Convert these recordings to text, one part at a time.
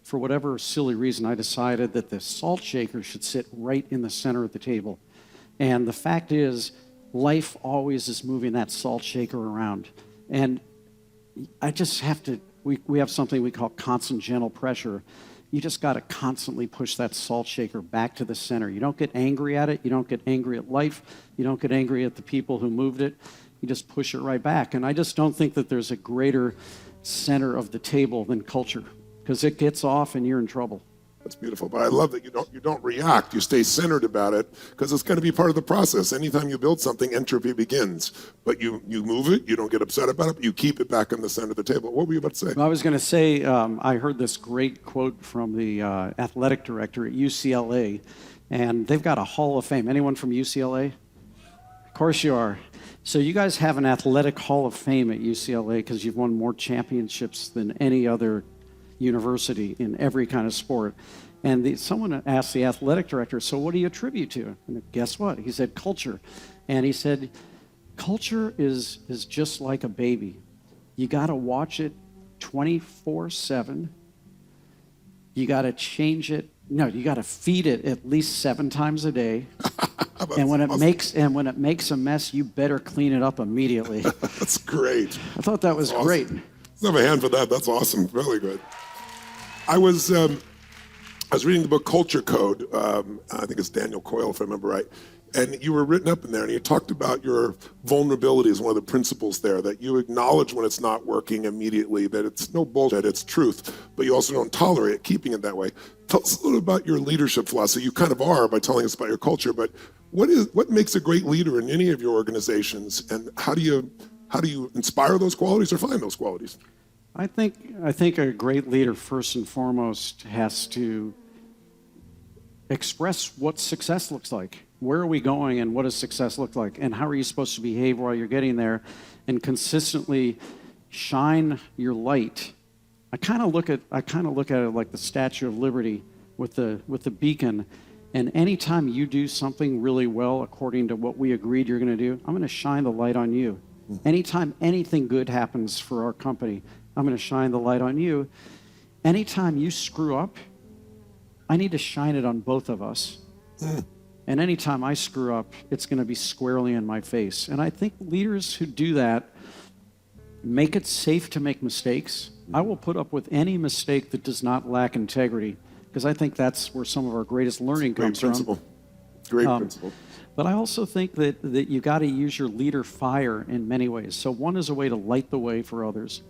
for whatever silly reason, I decided that the salt shaker should sit right in the center of the table. And the fact is, life always is moving that salt shaker around. And I just have to, we have something we call constant gentle pressure. You just got to constantly push that salt shaker back to the center. You don't get angry at it. You don't get angry at life. You don't get angry at the people who moved it. You just push it right back. And I just don't think that there's a greater center of the table than culture, because it gets off and you're in trouble. That's beautiful, but I love that you don't react. You stay centered about it, because it's going to be part of the process. Anytime you build something, entropy begins. But you move it, you don't get upset about it, but you keep it back in the center of the table. What were you about to say? Well, I was going to say, I heard this great quote from the athletic director at UCLA, and they've got a Hall of Fame. Anyone from UCLA? Of course you are. So you guys have an athletic Hall of Fame at UCLA because you've won more championships than any other university in every kind of sport. And someone asked the athletic director, so what do you attribute to? And guess what? He said culture. And he said, culture is just like a baby. You got to watch it 24/7. You got to change it. No, you got to feed it at least 7 times a day. And when it makes a mess, you better clean it up immediately. That's great. I thought that was awesome. Great. Let's have a hand for that. That's awesome. Really good. I was reading the book Culture Code. I think it's Daniel Coyle, if I remember right. And you were written up in there, and you talked about your vulnerability as one of the principles there, that you acknowledge when it's not working immediately, that it's no bullshit, it's truth, but you also don't tolerate it, keeping it that way. Tell us a little about your leadership philosophy. You kind of are by telling us about your culture, but what makes a great leader in any of your organizations, and how do you inspire those qualities or find those qualities? I think a great leader, first and foremost, has to express what success looks like. Where are we going, and what does success look like, and how are you supposed to behave while you're getting there, and consistently shine your light. I kind of look at it like the Statue of Liberty with the beacon. And anytime you do something really well according to what we agreed you're going to do, I'm going to shine the light on you. Anytime anything good happens for our company, I'm going to shine the light on you. Anytime you screw up, I need to shine it on both of us. And anytime I screw up, it's going to be squarely in my face. And I think leaders who do that make it safe to make mistakes. I will put up with any mistake that does not lack integrity, because I think that's where some of our greatest learning comes from. Great principle. But I also think that you got to use your leader fire in many ways. So one is a way to light the way for others.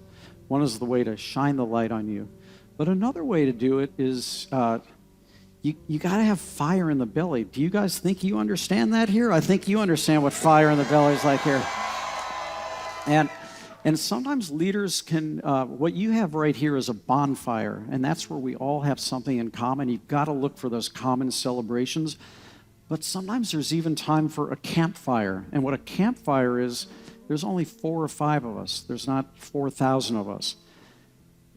One is the way to shine the light on you. But another way to do it is you got to have fire in the belly. Do you guys think you understand that here? I think you understand what fire in the belly is like here. And sometimes leaders can, what you have right here is a bonfire, and that's where we all have something in common. You've got to look for those common celebrations. But sometimes there's even time for a campfire. And what a campfire is, there's only 4 or 5 of us. There's not 4,000 of us.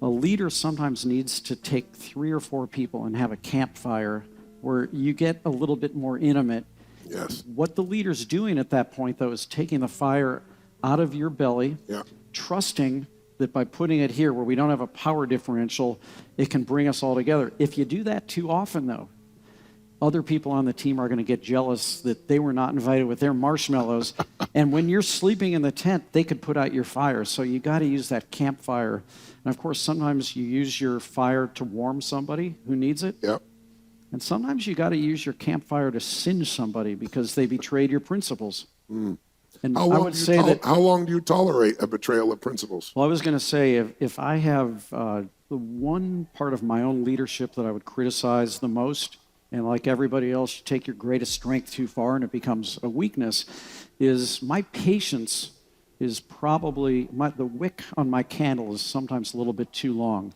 A leader sometimes needs to take 3 or 4 people and have a campfire where you get a little bit more intimate. Yes. What the leader's doing at that point, though, is taking the fire out of your belly, trusting that by putting it here where we don't have a power differential, it can bring us all together. If you do that too often, though, other people on the team are going to get jealous that they were not invited with their marshmallows. And when you're sleeping in the tent, they could put out your fire. So you got to use that campfire. And of course, sometimes you use your fire to warm somebody who needs it. Yep. And sometimes you got to use your campfire to singe somebody because they betrayed your principles. And how long do you tolerate a betrayal of principles? Well, I was going to say, if I have the one part of my own leadership that I would criticize the most, and like everybody else, you take your greatest strength too far and it becomes a weakness, is my patience is probably, the wick on my candle is sometimes a little bit too long.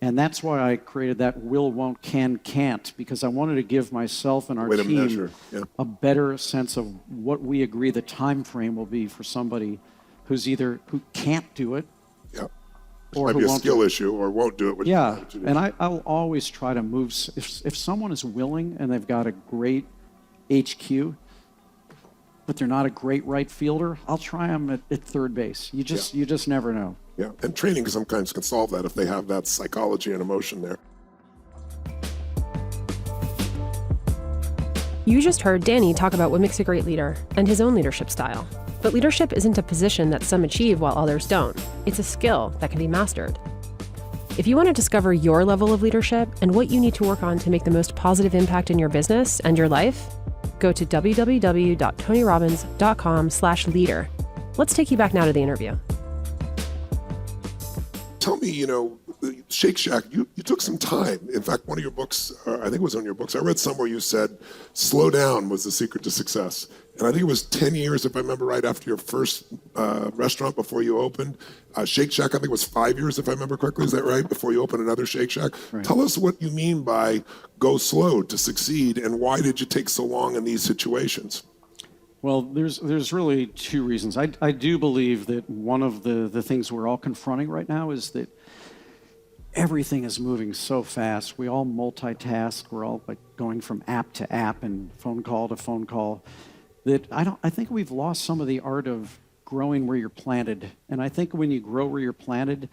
And that's why I created that will, won't, can, can't, because I wanted to give myself and our team a better sense of what we agree the time frame will be for somebody who can't do it, or might be a skill issue, or won't do it. And I'll always try to move. If someone is willing and they've got a great HQ, but they're not a great right fielder, I'll try them at third base. You just never know. Yeah, and training sometimes can solve that if they have that psychology and emotion there. You just heard Danny talk about what makes a great leader and his own leadership style. But leadership isn't a position that some achieve while others don't. It's a skill that can be mastered. If you want to discover your level of leadership and what you need to work on to make the most positive impact in your business and your life, go to www.tonyrobbins.com/leader. Let's take you back now to the interview. Tell me, Shake Shack, you took some time. In fact, one of your books, I think it was on your books, I read somewhere you said, slow down was the secret to success. And I think it was 10 years, if I remember right, after your first restaurant before you opened. Shake Shack, I think it was 5 years, if I remember correctly. Is that right? Before you opened another Shake Shack? Right. Tell us what you mean by go slow to succeed, and why did you take so long in these situations? Well, there's really two reasons. I do believe that one of the things we're all confronting right now is that everything is moving so fast. We all multitask. We're all like going from app to app and phone call to phone call. That I think we've lost some of the art of growing where you're planted. And I think when you grow where you're planted,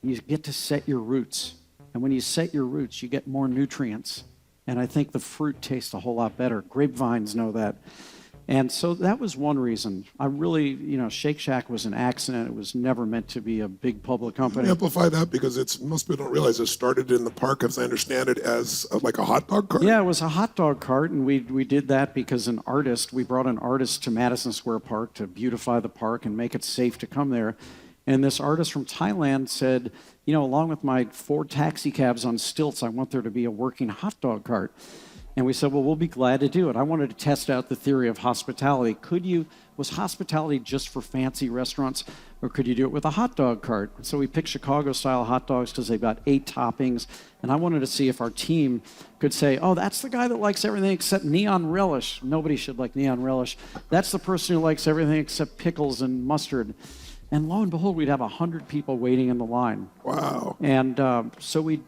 you get to set your roots. And when you set your roots, you get more nutrients. And I think the fruit tastes a whole lot better. Grapevines know that. And so that was one reason. I really, Shake Shack was an accident. It was never meant to be a big public company. Amplify that, because most people don't realize it started in the park, as I understand it, as like a hot dog cart. Yeah, it was a hot dog cart, and we did that because we brought an artist to Madison Square Park to beautify the park and make it safe to come there. And this artist from Thailand said, along with my 4 taxi cabs on stilts, I want there to be a working hot dog cart. And we said, well, we'll be glad to do it. I wanted to test out the theory of hospitality. Was hospitality just for fancy restaurants, or could you do it with a hot dog cart? So we picked Chicago-style hot dogs because they've got 8 toppings. And I wanted to see if our team could say, oh, that's the guy that likes everything except neon relish. Nobody should like neon relish. That's the person who likes everything except pickles and mustard. And lo and behold, we'd have 100 people waiting in the line. Wow. And so we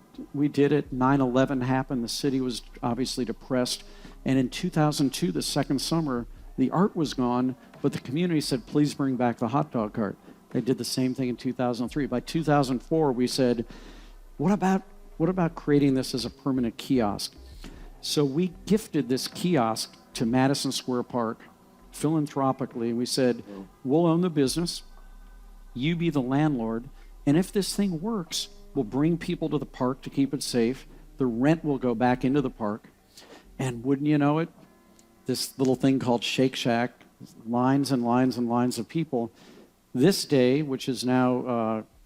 did it. 9/11 happened. The city was obviously depressed. And in 2002, the second summer, the art was gone, but the community said, please bring back the hot dog cart. They did the same thing in 2003. By 2004, we said, what about creating this as a permanent kiosk? So we gifted this kiosk to Madison Square Park philanthropically, and we said, we'll own the business. You be the landlord, and if this thing works, we'll bring people to the park to keep it safe. The rent will go back into the park. And wouldn't you know it, this little thing called Shake Shack, lines and lines and lines of people. This day, which is now